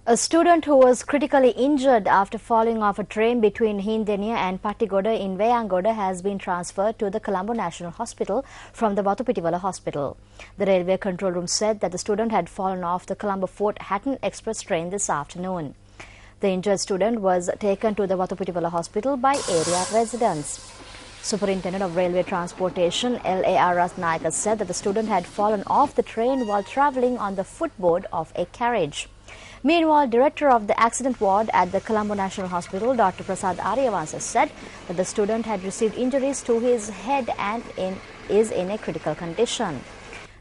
A student who was critically injured after falling off a train between Hindeniya and Pattigoda in Veyangoda has been transferred to the Colombo National Hospital from the Watupitiwala Hospital. The railway control room said that the student had fallen off the Colombo Fort Hatton Express train this afternoon. The injured student was taken to the Watupitiwala Hospital by area residents. Superintendent of Railway Transportation L.A.R. Ratnayaka said that the student had fallen off the train while travelling on the footboard of a carriage. Meanwhile, Director of the Accident Ward at the Colombo National Hospital, Dr. Prasad Aryavansa, said that the student had received injuries to his head and is in a critical condition.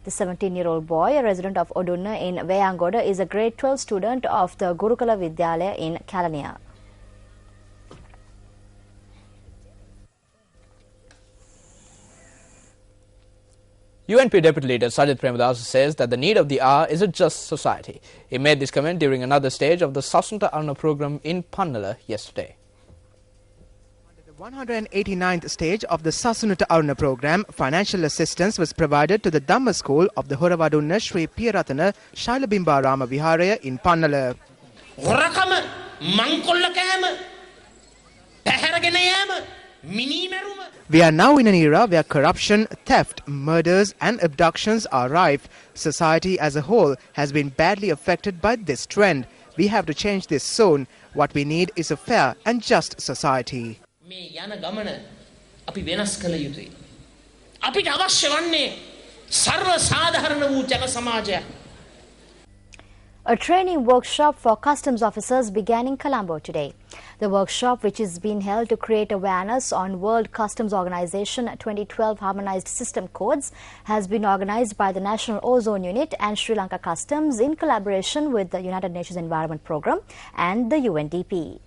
The 17-year-old boy, a resident of Odunna in Veyangoda, is a grade 12 student of the Gurukula Vidyalaya in Kalaniya. UNP Deputy Leader Sajith Premadasa says that the need of the hour is a just society. He made this comment during another stage of the Sasunta Aruna program in Pannala yesterday. Under the 189th stage of the Sasunta Aruna program, financial assistance was provided to the Dhamma School of the Horavadunna Sri Piyaratana Shailabimba Rama Viharaya in Pannala. Horakama, Mankolla Kama, Paharaganayama, Minimeruma. We are now in an era where corruption, theft, murders and abductions are rife. Society as a whole has been badly affected by this trend. We have to change this soon. What we need is a fair and just society. මේ යන ගමන අපි වෙනස් කළ යුතුයි. අපිට අවශ්‍ය වන්නේ ਸਰව සාධාරණ වූ ජන සමාජයක්. A training workshop for customs officers began in Colombo today. The workshop, which is being held to create awareness on World Customs Organization 2012 Harmonized System Codes, has been organized by the National Ozone Unit and Sri Lanka Customs in collaboration with the United Nations Environment Programme and the UNDP.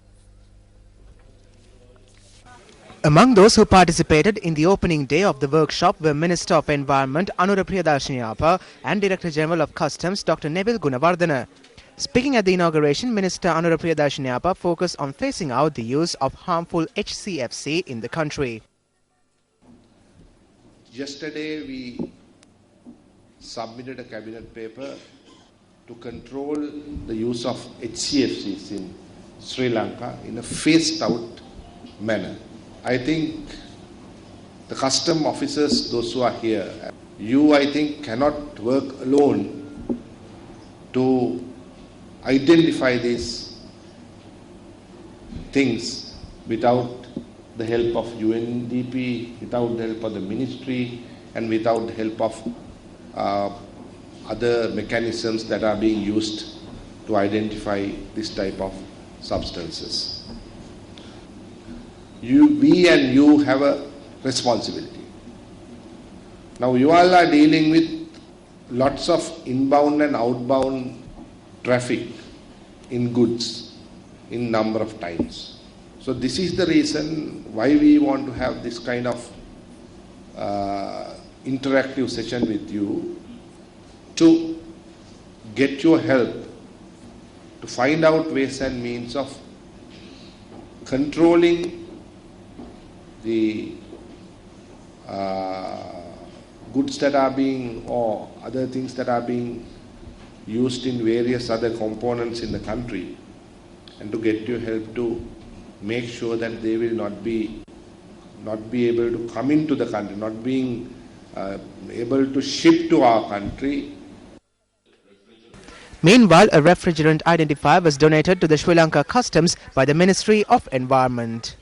Among those who participated in the opening day of the workshop were Minister of Environment Anura Priyadarshini and Director General of Customs Dr. Neville Gunawardena. Speaking at the inauguration, Minister Anura Priyadarshini focused on phasing out the use of harmful HCFC in the country. Yesterday we submitted a cabinet paper to control the use of HCFCs in Sri Lanka in a phased out manner. I think the custom officers, those who are here, you I think cannot work alone to identify these things without the help of UNDP, without the help of the ministry and without the help of other mechanisms that are being used to identify this type of substances. We and you have a responsibility. Now you all are dealing with lots of inbound and outbound traffic in goods in number of times. So this is the reason why we want to have this kind of interactive session with you to get your help to find out ways and means of controlling the goods that are being or other things that are being used in various other components in the country, and to get your help to make sure that they will not be able to come into the country, not being able to ship to our country. Meanwhile, a refrigerant identifier was donated to the Sri Lanka Customs by the Ministry of Environment.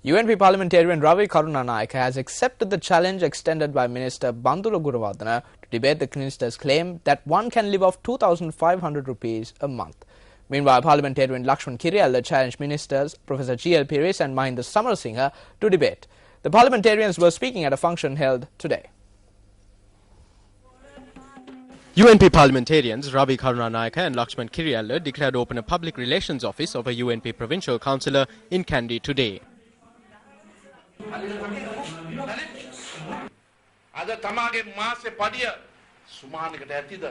UNP parliamentarian Ravi Karunanayake has accepted the challenge extended by Minister Bandula Gunawardena to debate the minister's claim that one can live off 2,500 rupees a month. Meanwhile, parliamentarian Lakshman Kiriyalla challenged ministers Professor G.L. Pires and Mahinda Samarasinghe to debate. The parliamentarians were speaking at a function held today. UNP parliamentarians Ravi Karunanayake and Lakshman Kiriyalla declared open a public relations office of a UNP provincial councillor in Kandy today. අද තමාගේ මාසේ පඩිය සුමානකට ඇතිද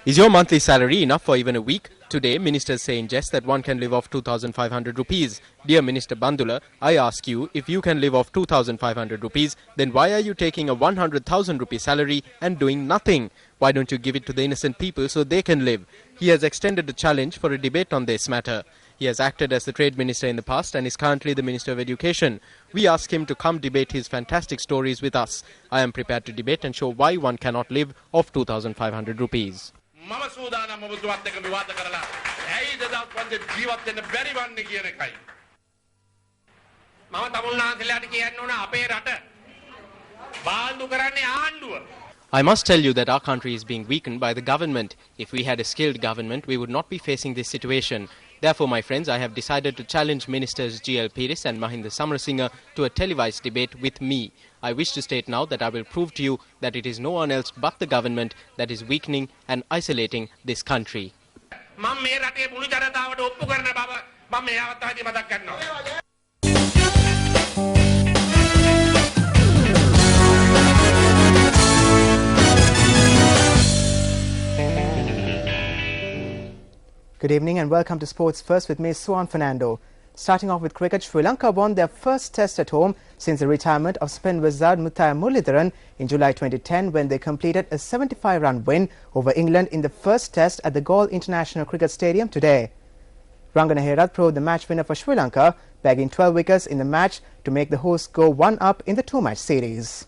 Is your monthly salary enough for even a week? Today, ministers say in jest that one can live off 2,500 rupees. Dear Minister Bandula, I ask you, if you can live off 2,500 rupees, then why are you taking a 100,000 rupee salary and doing nothing? Why don't you give it to the innocent people so they can live? He has extended the challenge for a debate on this matter. He has acted as the Trade Minister in the past and is currently the Minister of Education. We ask him to come debate his fantastic stories with us. I am prepared to debate and show why one cannot live off 2,500 rupees. මම සූදානම් ඔබතුමාත් එක්ක විවාද කරලා ඇයි 2005 ජීවත් වෙන්න බැරි වන්නේ කියන එකයි මම තමුන්නාන්සලාට කියන්න ඕන අපේ රට බාල්දු කරන්නේ ආණ්ඩුව. I must tell you that our country is being weakened by the government. If we had a skilled government, we would not be facing this situation. Therefore, my friends, I have decided to challenge Ministers G.L. Piris and Mahinda Samarasinga to a televised debate with me. I wish to state now that I will prove to you that it is no one else but the government that is weakening and isolating this country. මම මේ රටේ මුළු ජනතාවට ඔප්පු කරන බව මම මේ අවස්ථාවේදී මතක් කරනවා. Good evening and welcome to Sports First with me, Suan Fernando. Starting off with cricket, Sri Lanka won their first test at home since the retirement of spin wizard Muttiah Muralitharan in July 2010 when they completed a 75-run win over England in the first test at the Galle International Cricket Stadium today. Rangana Herath proved the match winner for Sri Lanka, bagging 12 wickets in the match to make the hosts go one up in the two-match series.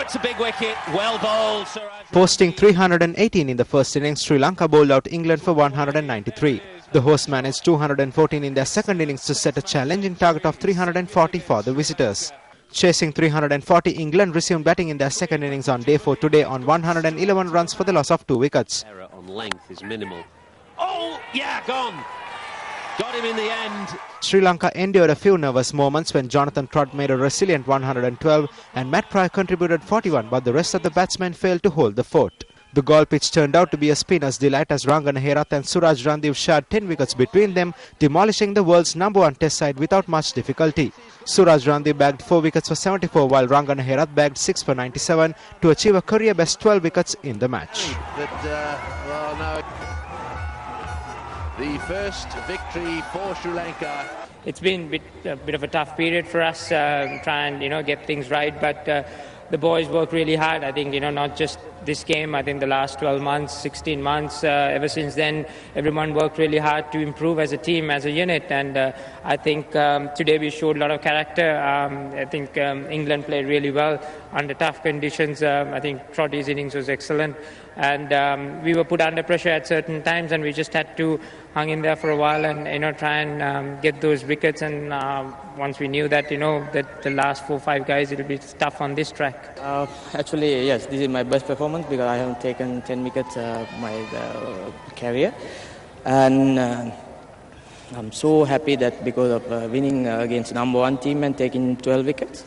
It's a big wicket, well bowled. Posting 318 in the first innings, Sri Lanka bowled out England for 193. The hosts managed 214 in their second innings to set a challenging target of 340 for the visitors. Chasing 340, England resumed batting in their second innings on day 4 today on 111 runs for the loss of 2 wickets. Error on length is minimal. Oh, yeah, gone. Got him in the end. Sri Lanka endured a few nervous moments when Jonathan Trott made a resilient 112 and Matt Pryor contributed 41, but the rest of the batsmen failed to hold the fort. The Galle pitch turned out to be a spinner's delight as Rangana Herath and Suraj Randive shared 10 wickets between them, demolishing the world's #1 test side without much difficulty. Suraj Randive bagged 4 wickets for 74 while Rangana Herath bagged 6 for 97 to achieve a career best 12 wickets in the match. The first victory for Sri Lanka. It's been a bit of a tough period for us, try and get things right, but the boys work really hard. I think not just this game. I think the last 12 months, 16 months, ever since then, everyone worked really hard to improve as a team, as a unit, and I think today we showed a lot of character. I think England played really well under tough conditions. I think Trotty's innings was excellent, and we were put under pressure at certain times, and we just had to hang in there for a while and try and get those wickets. And once we knew that that the last 4-5 guys, it'll be tough on this track. Actually, yes, this is my best performance because I haven't taken 10 wickets my career, and I'm so happy that because of winning against #1 team and taking 12 wickets.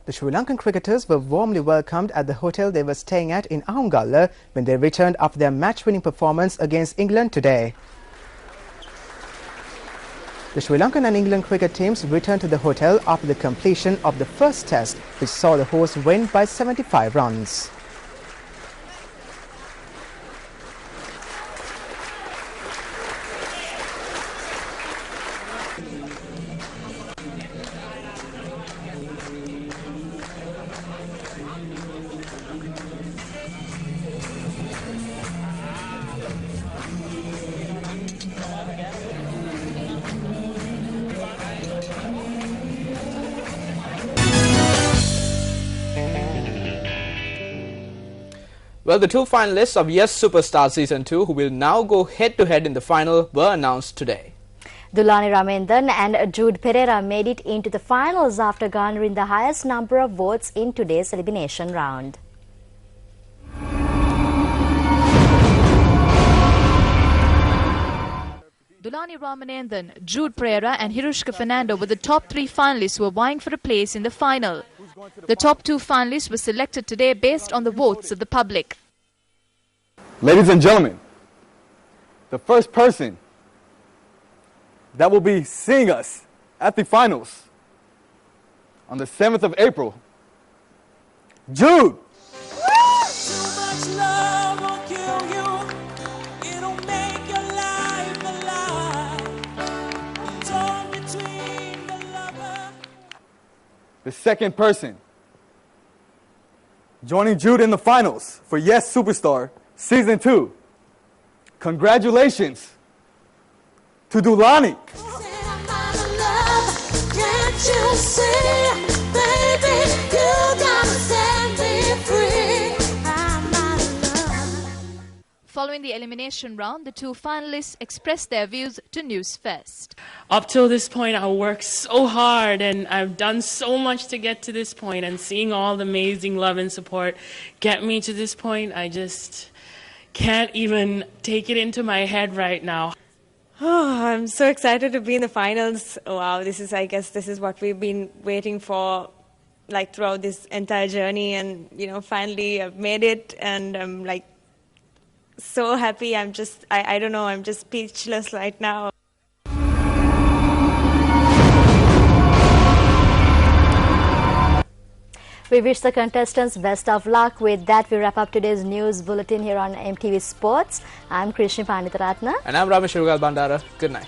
The Sri Lankan cricketers were warmly welcomed at the hotel they were staying at in Ahungalle when they returned after their match-winning performance against England today. The Sri Lankan and England cricket teams returned to the hotel after the completion of the first test, which saw the hosts win by 75 runs. Well, the 2 finalists of Yes Superstar Season 2 who will now go head-to-head in the final were announced today. Dulani Ramendran and Jude Pereira made it into the finals after garnering the highest number of votes in today's elimination round. Dulani Ramanathan, Jude Pereira and Hirushka Fernando were the top 3 finalists who were vying for a place in the final. The top 2 finalists were selected today based on the votes of the public. Ladies and gentlemen, the first person that will be seeing us at the finals on the 7th of April. Jude! The second person joining Jude in the finals for Yes Superstar Season 2. Congratulations to Dulani. Following the elimination round, the two finalists expressed their views to Newsfest. Up till this point, I worked so hard and I've done so much to get to this point, and seeing all the amazing love and support get me to this point, I just can't even take it into my head right now. Oh, I'm so excited to be in the finals. Wow, I guess this is what we've been waiting for, like, throughout this entire journey, and, finally I've made it, and I'm, so happy. I don't know, I'm just speechless right now. We wish the contestants best of luck. With that, we wrap up today's news bulletin here on MTV Sports. I'm Krishna Panditaratna. And I'm Ramesh Rugal Bandara. Good night.